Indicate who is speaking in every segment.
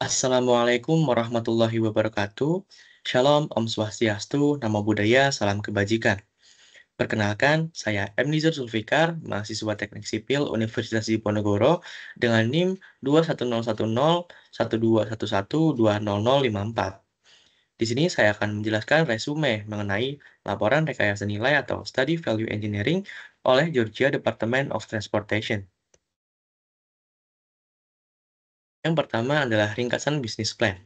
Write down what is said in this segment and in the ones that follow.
Speaker 1: Assalamualaikum warahmatullahi wabarakatuh. Shalom, Om Swastiastu, Namo Buddhaya, Salam Kebajikan. Perkenalkan, saya M. Nizar Zulfikar, mahasiswa Teknik Sipil Universitas Diponegoro dengan NIM 210101211200054. Di sini saya akan menjelaskan resume mengenai laporan rekayasa nilai atau Study Value Engineering oleh Georgia Department of Transportation. Yang pertama adalah ringkasan bisnis plan.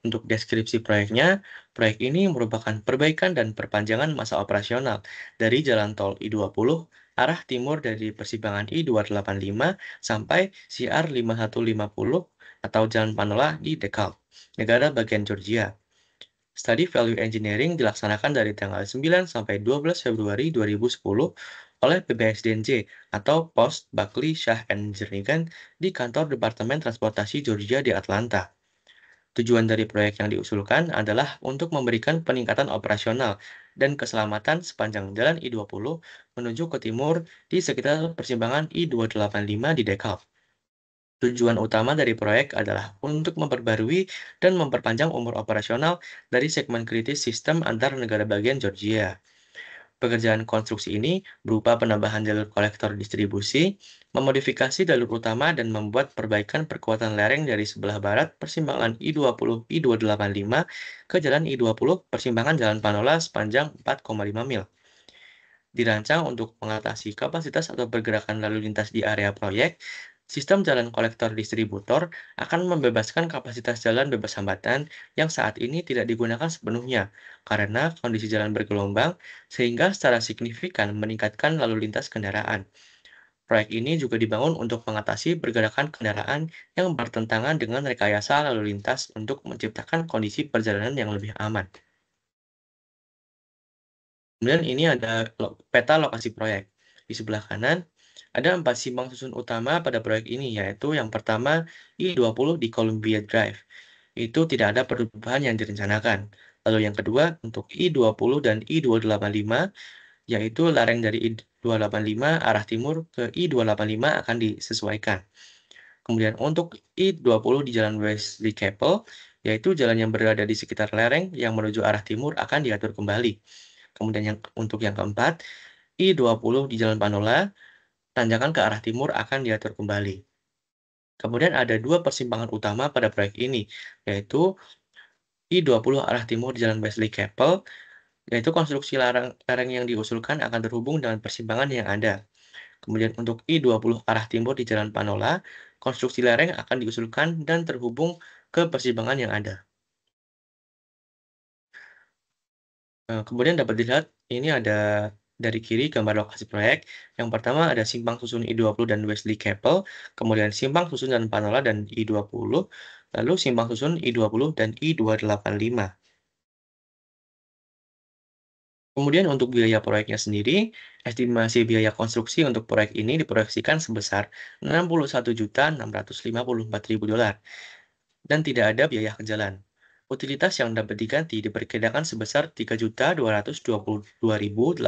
Speaker 1: Untuk deskripsi proyeknya, proyek ini merupakan perbaikan dan perpanjangan masa operasional dari Jalan Tol I-20 arah timur dari persimpangan I-285 sampai CR 5150 atau Jalan Panola di DeKalb, negara bagian Georgia. Study Value Engineering dilaksanakan dari tanggal 9 sampai 12 Februari 2010 oleh PBSDNJ atau Post Buckley Shah and Jernigan di kantor Departemen Transportasi Georgia di Atlanta. Tujuan dari proyek yang diusulkan adalah untuk memberikan peningkatan operasional dan keselamatan sepanjang Jalan I-20 menuju ke timur di sekitar persimpangan I-285 di DeKalb. Tujuan utama dari proyek adalah untuk memperbarui dan memperpanjang umur operasional dari segmen kritis sistem antar negara bagian Georgia. Pekerjaan konstruksi ini berupa penambahan jalur kolektor distribusi, memodifikasi jalur utama, dan membuat perbaikan perkuatan lereng dari sebelah barat persimpangan I-20 I-285 ke jalan I-20 persimpangan Jalan Panola sepanjang 4,5 mil. Dirancang untuk mengatasi kapasitas atau pergerakan lalu lintas di area proyek, sistem jalan kolektor distributor akan membebaskan kapasitas jalan bebas hambatan yang saat ini tidak digunakan sepenuhnya karena kondisi jalan bergelombang, sehingga secara signifikan meningkatkan lalu lintas kendaraan. Proyek ini juga dibangun untuk mengatasi pergerakan kendaraan yang bertentangan dengan rekayasa lalu lintas untuk menciptakan kondisi perjalanan yang lebih aman. Kemudian ini ada peta lokasi proyek. Di sebelah kanan, ada 4 simpang susun utama pada proyek ini, yaitu yang pertama I-20 di Columbia Drive. Itu tidak ada perubahan yang direncanakan. Lalu yang kedua, untuk I-20 dan I-285, yaitu lereng dari I-285 arah timur ke I-285 akan disesuaikan. Kemudian untuk I-20 di Jalan Wesley Chapel, yaitu jalan yang berada di sekitar lereng yang menuju arah timur akan diatur kembali. Kemudian untuk yang keempat, I-20 di Jalan Panola, tanjakan ke arah timur akan diatur kembali. Kemudian ada dua persimpangan utama pada proyek ini, yaitu I-20 arah timur di Jalan Wesley Chapel, yaitu konstruksi lereng yang diusulkan akan terhubung dengan persimpangan yang ada. Kemudian untuk I-20 arah timur di Jalan Panola, konstruksi lereng akan diusulkan dan terhubung ke persimpangan yang ada. Kemudian dapat dilihat, ini ada dari kiri gambar lokasi proyek. Yang pertama ada simpang susun I-20 dan Wesley Chapel, kemudian simpang susun Jalan Panola dan I-20, lalu simpang susun I-20 dan I-285. Kemudian untuk biaya proyeknya sendiri, estimasi biaya konstruksi untuk proyek ini diproyeksikan sebesar $61.654.000 dan tidak ada biaya ke jalan. Utilitas yang dapat diganti diperkirakan sebesar $3.222.852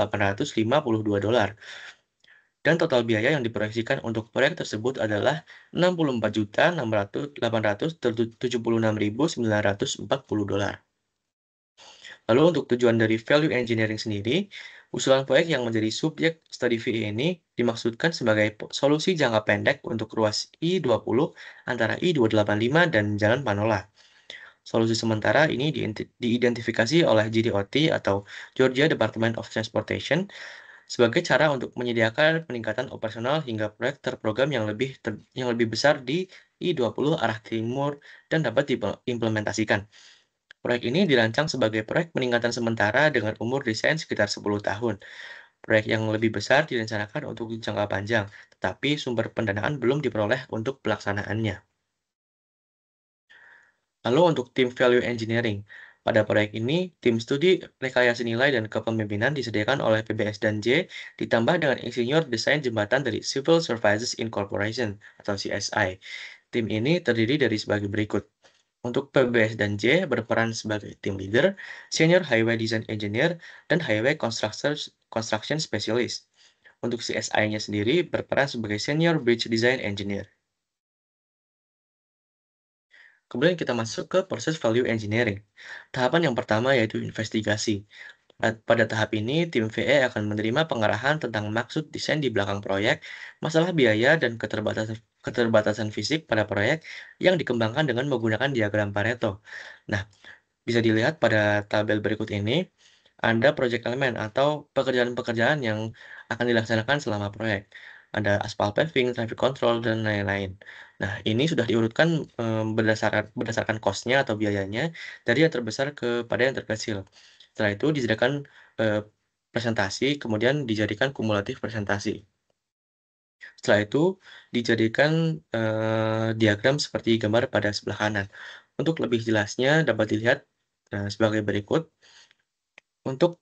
Speaker 1: dan total biaya yang diproyeksikan untuk proyek tersebut adalah $64.876.940. Lalu untuk tujuan dari value engineering sendiri, usulan proyek yang menjadi subjek studi VE ini dimaksudkan sebagai solusi jangka pendek untuk ruas I-20 antara I-285 dan Jalan Panola. Solusi sementara ini diidentifikasi oleh GDOT atau Georgia Department of Transportation sebagai cara untuk menyediakan peningkatan operasional hingga proyek terprogram yang lebih besar di I-20 arah timur dan dapat diimplementasikan. Proyek ini dirancang sebagai proyek peningkatan sementara dengan umur desain sekitar 10 tahun. Proyek yang lebih besar direncanakan untuk jangka panjang, tetapi sumber pendanaan belum diperoleh untuk pelaksanaannya. Lalu untuk tim value engineering, pada proyek ini, tim studi rekayasa nilai dan kepemimpinan disediakan oleh PBS dan J, ditambah dengan insinyur desain jembatan dari Civil Services Incorporation atau CSI. Tim ini terdiri dari sebagai berikut. Untuk PBS dan J berperan sebagai tim leader, senior highway design engineer, dan highway construction specialist. Untuk CSI-nya sendiri berperan sebagai senior bridge design engineer. Kemudian kita masuk ke proses value engineering. Tahapan yang pertama yaitu investigasi. Pada tahap ini, tim VE akan menerima pengarahan tentang maksud desain di belakang proyek, masalah biaya, dan keterbatasan fisik pada proyek yang dikembangkan dengan menggunakan diagram Pareto. Nah, bisa dilihat pada tabel berikut ini, ada project element atau pekerjaan-pekerjaan yang akan dilaksanakan selama proyek. Ada aspal paving, traffic control, dan lain-lain. Nah, ini sudah diurutkan berdasarkan cost-nya atau biayanya dari yang terbesar kepada yang terkecil. Setelah itu disediakan eh, presentasi, kemudian dijadikan kumulatif presentasi. Setelah itu dijadikan diagram seperti gambar pada sebelah kanan. Untuk lebih jelasnya dapat dilihat sebagai berikut. Untuk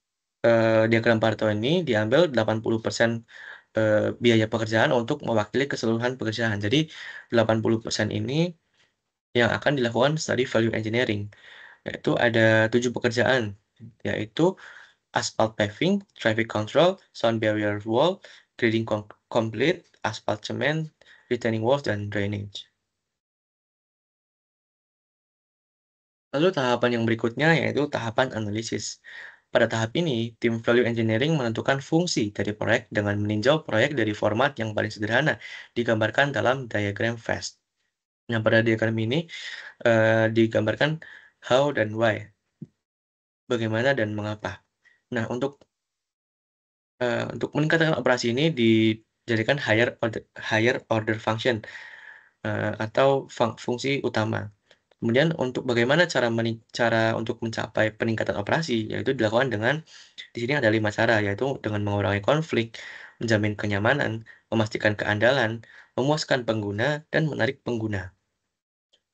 Speaker 1: diagram Pareto ini diambil 80% biaya pekerjaan untuk mewakili keseluruhan pekerjaan. Jadi 80% ini yang akan dilakukan study value engineering, yaitu ada 7 pekerjaan, yaitu asphalt paving, traffic control, sound barrier wall, grading complete, asphalt cement, retaining walls, dan drainage. Lalu tahapan yang berikutnya yaitu tahapan analisis. Pada tahap ini, tim value engineering menentukan fungsi dari proyek dengan meninjau proyek dari format yang paling sederhana digambarkan dalam diagram FAST. Nah, pada diagram ini digambarkan how dan why, bagaimana dan mengapa. Nah, untuk meningkatkan operasi ini dijadikan higher order function atau fungsi utama. Kemudian untuk bagaimana cara untuk mencapai peningkatan operasi, yaitu dilakukan dengan di sini ada 5 cara, yaitu dengan mengurangi konflik, menjamin kenyamanan, memastikan keandalan, memuaskan pengguna, dan menarik pengguna.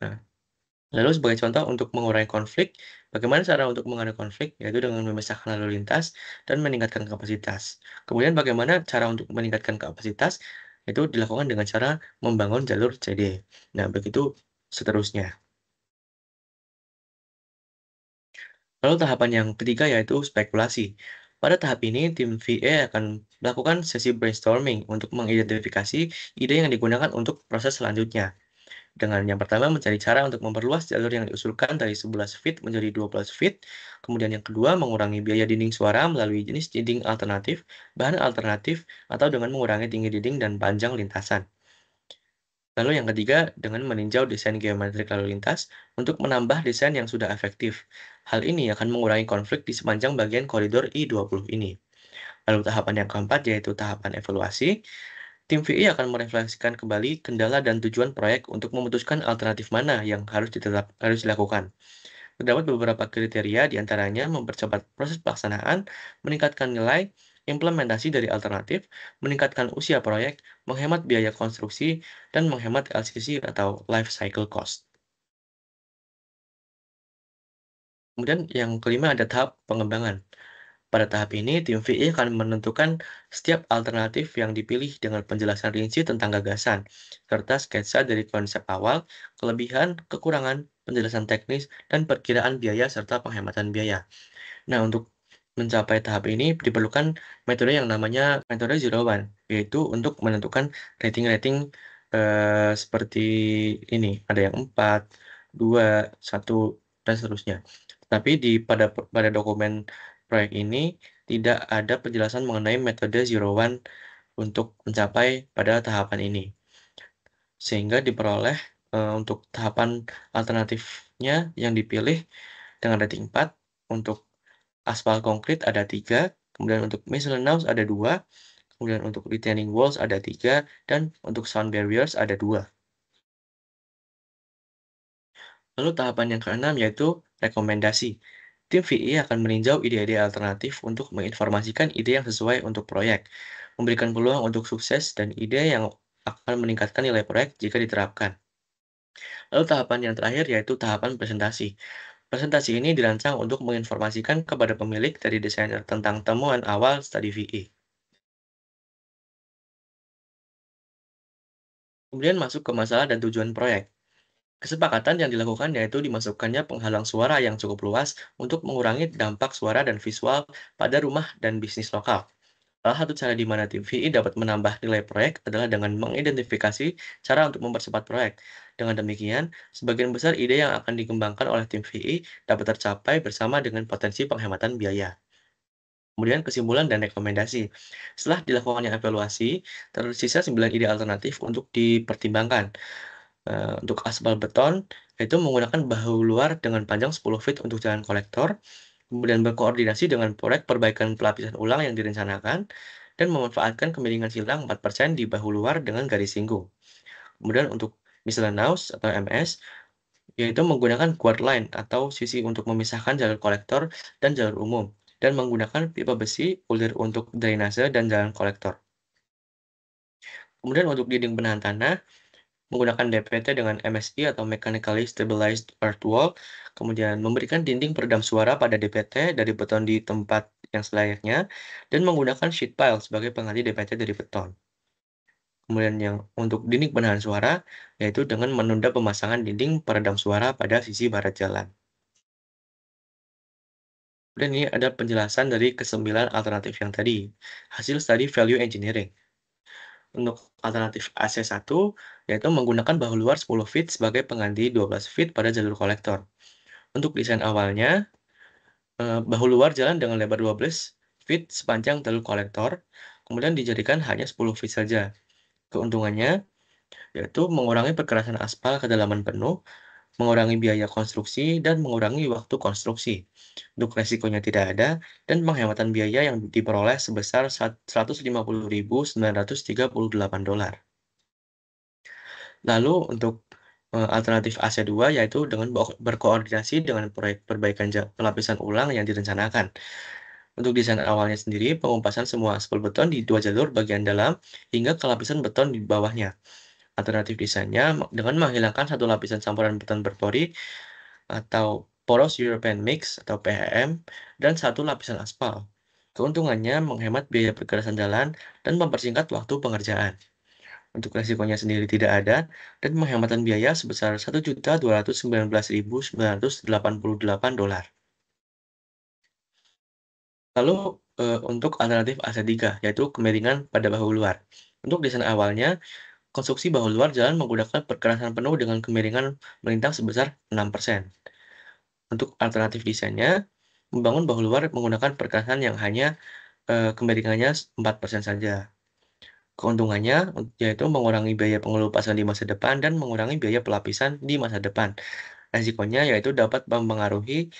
Speaker 1: Nah, lalu sebagai contoh untuk mengurangi konflik, bagaimana cara untuk mengurangi konflik? Yaitu dengan memisahkan lalu lintas dan meningkatkan kapasitas. Kemudian bagaimana cara untuk meningkatkan kapasitas? Itu dilakukan dengan cara membangun jalur CD. Nah, begitu seterusnya. Lalu tahapan yang ketiga yaitu spekulasi. Pada tahap ini, tim VA akan melakukan sesi brainstorming untuk mengidentifikasi ide yang digunakan untuk proses selanjutnya. Dengan yang pertama mencari cara untuk memperluas jalur yang diusulkan dari 11 feet menjadi 12 feet. Kemudian yang kedua mengurangi biaya dinding suara melalui jenis dinding alternatif, bahan alternatif, atau dengan mengurangi tinggi dinding dan panjang lintasan. Lalu yang ketiga, dengan meninjau desain geometrik lalu lintas untuk menambah desain yang sudah efektif. Hal ini akan mengurangi konflik di sepanjang bagian koridor I-20 ini. Lalu tahapan yang keempat yaitu tahapan evaluasi. Tim VI akan merefleksikan kembali kendala dan tujuan proyek untuk memutuskan alternatif mana yang harus dilakukan. Terdapat beberapa kriteria, diantaranya mempercepat proses pelaksanaan, meningkatkan nilai, implementasi dari alternatif, meningkatkan usia proyek, menghemat biaya konstruksi, dan menghemat LCC atau Life Cycle Cost. Kemudian yang kelima ada tahap pengembangan. Pada tahap ini, tim VI akan menentukan setiap alternatif yang dipilih dengan penjelasan rinci tentang gagasan, serta sketsa dari konsep awal, kelebihan, kekurangan, penjelasan teknis, dan perkiraan biaya serta penghematan biaya. Nah, untuk mencapai tahap ini diperlukan metode yang namanya metode zero one, yaitu untuk menentukan rating-rating seperti ini, ada yang 4, 2, 1, dan seterusnya. Tapi pada dokumen proyek ini tidak ada penjelasan mengenai metode zero one untuk mencapai pada tahapan ini. Sehingga diperoleh untuk tahapan alternatifnya yang dipilih dengan rating 4, untuk aspal konkrit ada 3, kemudian untuk miscellaneous ada 2, kemudian untuk retaining walls ada 3, dan untuk sound barriers ada 2. Lalu tahapan yang keenam yaitu rekomendasi. Tim VI akan meninjau ide-ide alternatif untuk menginformasikan ide yang sesuai untuk proyek, memberikan peluang untuk sukses dan ide yang akan meningkatkan nilai proyek jika diterapkan. Lalu tahapan yang terakhir yaitu tahapan presentasi. Presentasi ini dirancang untuk menginformasikan kepada pemilik dari desainer tentang temuan awal studi VI. Kemudian masuk ke masalah dan tujuan proyek. Kesepakatan yang dilakukan yaitu dimasukkannya penghalang suara yang cukup luas untuk mengurangi dampak suara dan visual pada rumah dan bisnis lokal. Salah satu cara di mana tim VI dapat menambah nilai proyek adalah dengan mengidentifikasi cara untuk mempercepat proyek. Dengan demikian, sebagian besar ide yang akan dikembangkan oleh tim VI dapat tercapai bersama dengan potensi penghematan biaya. Kemudian kesimpulan dan rekomendasi. Setelah dilakukannya evaluasi, tersisa 9 ide alternatif untuk dipertimbangkan. Untuk aspal beton, yaitu menggunakan bahu luar dengan panjang 10 feet untuk jalan kolektor, kemudian berkoordinasi dengan proyek perbaikan pelapisan ulang yang direncanakan, dan memanfaatkan kemiringan silang 4% di bahu luar dengan garis singgung. Kemudian untuk miscellaneous atau MS, yaitu menggunakan guard line atau sisi untuk memisahkan jalur kolektor dan jalur umum, dan menggunakan pipa besi, bulir untuk drainase dan jalan kolektor. Kemudian untuk dinding penahan tanah, menggunakan DPT dengan MSI atau Mechanically Stabilized Earth Wall, kemudian memberikan dinding peredam suara pada DPT dari beton di tempat yang selayaknya, dan menggunakan sheet pile sebagai pengganti DPT dari beton. Kemudian yang untuk dinding penahan suara, yaitu dengan menunda pemasangan dinding peredam suara pada sisi barat jalan. Dan ini ada penjelasan dari kesembilan alternatif yang tadi, hasil studi value engineering. Untuk alternatif AC1, yaitu menggunakan bahu luar 10 feet sebagai pengganti 12 feet pada jalur kolektor. Untuk desain awalnya, bahu luar jalan dengan lebar 12 feet sepanjang jalur kolektor, kemudian dijadikan hanya 10 feet saja. Keuntungannya, yaitu mengurangi perkerasan aspal kedalaman penuh, mengurangi biaya konstruksi, dan mengurangi waktu konstruksi. Untuk resikonya tidak ada, dan penghematan biaya yang diperoleh sebesar $150.938. Lalu untuk alternatif AC2 yaitu dengan berkoordinasi dengan proyek perbaikan pelapisan ulang yang direncanakan. Untuk desain awalnya sendiri, pengumpasan semua aspal beton di dua jalur bagian dalam hingga ke lapisan beton di bawahnya. Alternatif desainnya dengan menghilangkan satu lapisan campuran beton berpori atau Porous European Mix atau PEM dan satu lapisan aspal. Keuntungannya menghemat biaya pergerakan jalan dan mempersingkat waktu pengerjaan. Untuk resikonya sendiri tidak ada dan penghematan biaya sebesar $1.219.988. Lalu untuk alternatif AC3 yaitu kemiringan pada bahu luar. Untuk desain awalnya, konstruksi bahu luar jalan menggunakan perkerasan penuh dengan kemiringan melintang sebesar 6%. Untuk alternatif desainnya, membangun bahu luar menggunakan perkerasan yang hanya kemiringannya 4% saja. Keuntungannya yaitu mengurangi biaya pengelupasan di masa depan dan mengurangi biaya pelapisan di masa depan. Resikonya yaitu dapat mempengaruhi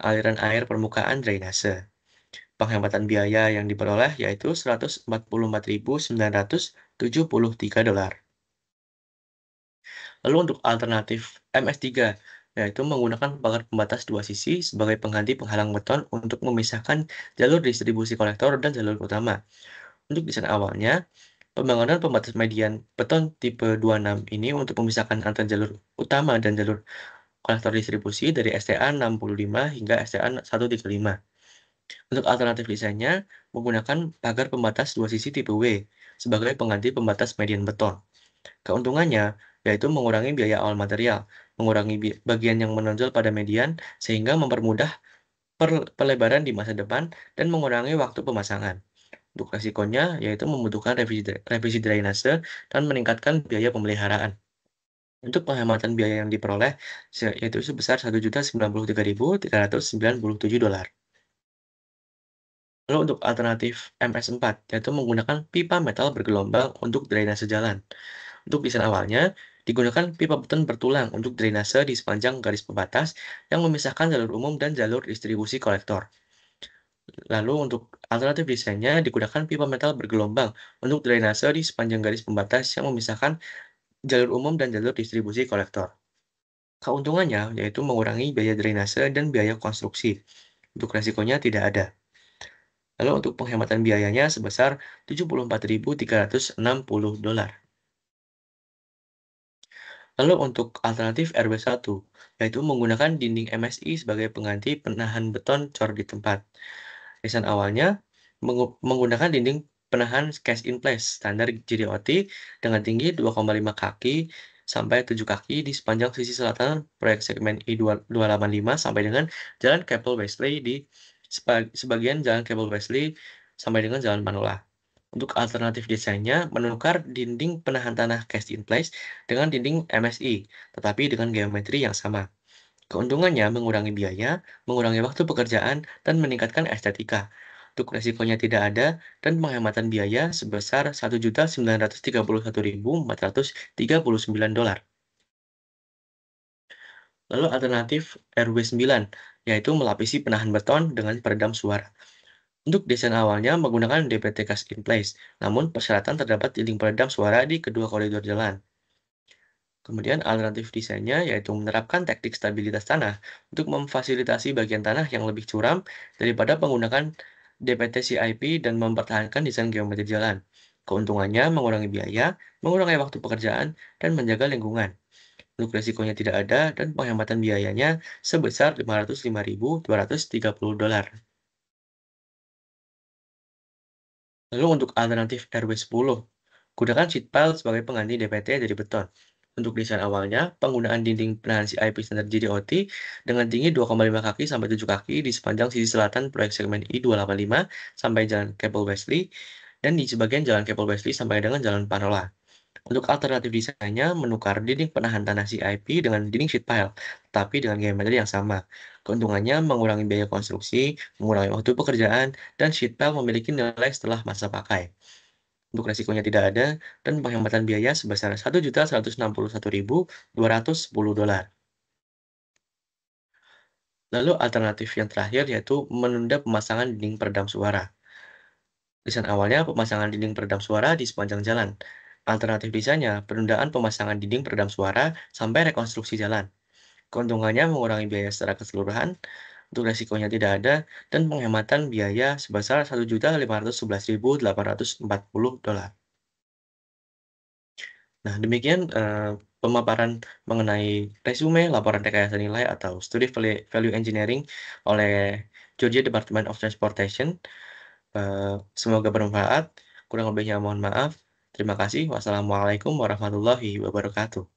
Speaker 1: aliran air permukaan drainase. Penghematan biaya yang diperoleh yaitu $144.973. Lalu untuk alternatif MS3, yaitu menggunakan pagar pembatas dua sisi sebagai pengganti penghalang beton untuk memisahkan jalur distribusi kolektor dan jalur utama. Untuk desain awalnya, pembangunan pembatas median beton tipe 26 ini untuk memisahkan antara jalur utama dan jalur kolektor distribusi dari STA 65 hingga STA 135. Untuk alternatif desainnya, menggunakan pagar pembatas dua sisi tipe W sebagai pengganti pembatas median beton. Keuntungannya yaitu mengurangi biaya awal material, mengurangi bagian yang menonjol pada median, sehingga mempermudah pelebaran di masa depan dan mengurangi waktu pemasangan. Untuk resikonya yaitu membutuhkan revisi drainase dan meningkatkan biaya pemeliharaan. Untuk penghematan biaya yang diperoleh yaitu sebesar $1.093.397. Lalu untuk alternatif MS4 yaitu menggunakan pipa metal bergelombang untuk drainase jalan. Untuk desain awalnya, digunakan pipa beton bertulang untuk drainase di sepanjang garis pembatas yang memisahkan jalur umum dan jalur distribusi kolektor. Lalu untuk alternatif desainnya, digunakan pipa metal bergelombang untuk drainase di sepanjang garis pembatas yang memisahkan jalur umum dan jalur distribusi kolektor. Keuntungannya yaitu mengurangi biaya drainase dan biaya konstruksi. Untuk resikonya tidak ada. Lalu untuk penghematan biayanya sebesar $74.360. Lalu untuk alternatif RW1, yaitu menggunakan dinding MSI sebagai pengganti penahan beton cor di tempat. Desain awalnya menggunakan dinding penahan cast in place standar JDOT dengan tinggi 2,5 kaki sampai 7 kaki di sepanjang sisi selatan proyek segmen I285 sampai dengan Jalan Keppel Wesley di sebagian Jalan Keppel Wesley sampai dengan Jalan Manola. Untuk alternatif desainnya, menukar dinding penahan tanah cast in place dengan dinding MSI, tetapi dengan geometri yang sama. Keuntungannya mengurangi biaya, mengurangi waktu pekerjaan, dan meningkatkan estetika. Untuk resikonya tidak ada, dan penghematan biaya sebesar $1.931.439. Lalu alternatif RW9, yaitu melapisi penahan beton dengan peredam suara. Untuk desain awalnya menggunakan DPT Cast in Place, namun persyaratan terdapat dinding peredam suara di kedua koridor jalan. Kemudian alternatif desainnya yaitu menerapkan teknik stabilitas tanah untuk memfasilitasi bagian tanah yang lebih curam daripada menggunakan DPT CIP dan mempertahankan desain geometri jalan. Keuntungannya mengurangi biaya, mengurangi waktu pekerjaan, dan menjaga lingkungan. Untuk risikonya tidak ada dan penghematan biayanya sebesar $505.230. Lalu untuk alternatif RW10, gunakan sheet pile sebagai pengganti DPT dari beton. Untuk desain awalnya, penggunaan dinding penahan CIP standar JDOT dengan tinggi 2,5 kaki sampai 7 kaki di sepanjang sisi selatan proyek segmen I285 sampai Jalan Keppel Wesley dan di sebagian Jalan Keppel Wesley sampai dengan Jalan Panola. Untuk alternatif desainnya, menukar dinding penahan tanah CIP dengan dinding sheet pile, tapi dengan geometri yang sama. Keuntungannya mengurangi biaya konstruksi, mengurangi waktu pekerjaan, dan sheet pile memiliki nilai setelah masa pakai. Untuk resikonya tidak ada, dan penghematan biaya sebesar $1.161.210. Lalu alternatif yang terakhir yaitu menunda pemasangan dinding peredam suara. Desain awalnya pemasangan dinding peredam suara di sepanjang jalan. Alternatif desainnya penundaan pemasangan dinding peredam suara sampai rekonstruksi jalan. Keuntungannya mengurangi biaya secara keseluruhan, untuk resikonya tidak ada, dan penghematan biaya sebesar $1.511.840. Nah, demikian pemaparan mengenai resume, laporan rekayasa nilai atau studi value engineering oleh Georgia Department of Transportation. Semoga bermanfaat. Kurang lebihnya mohon maaf. Terima kasih. Wassalamualaikum warahmatullahi wabarakatuh.